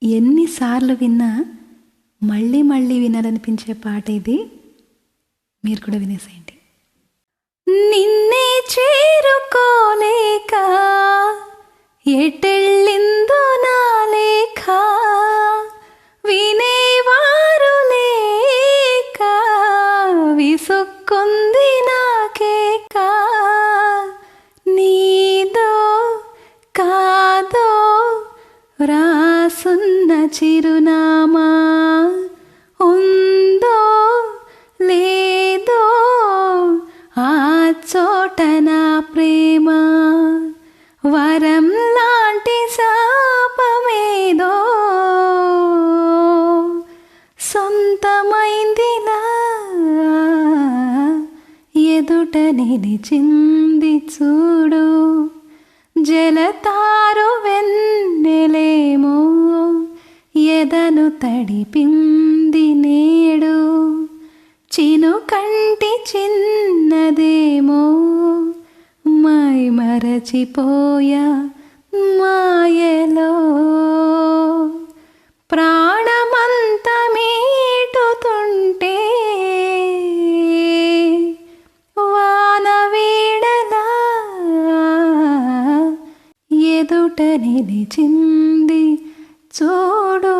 ఎన్నిసార్లు విన్నా మళ్ళీ మళ్ళీ వినాలనిపించే పాట ఇది. మీరు కూడా వినేసేయండి. నిన్నే చేరుకోలేక ఎటెళ్ళిందో నా లేఖ, వినేవారు లేక విసుక్కుంది నాకేక. నీదో కాదో రాసున్న చిరునామా, ఉందో లేదో ఆ చోట నా ప్రేమ. వరం లాంటి శాపమేదో సొంతమైందిలా ఎదుట నిలిచింది చూడు. జలతారు వెన్నెలేమో ఎదను తడిపింది నేడు. చినుకంటి చిన్నదేమో మై మరచిపోయా మాయలో. ప్రాణమంత మీటుతుంటే వాన వీడలా ఎదుట నిలిచింది చూడు.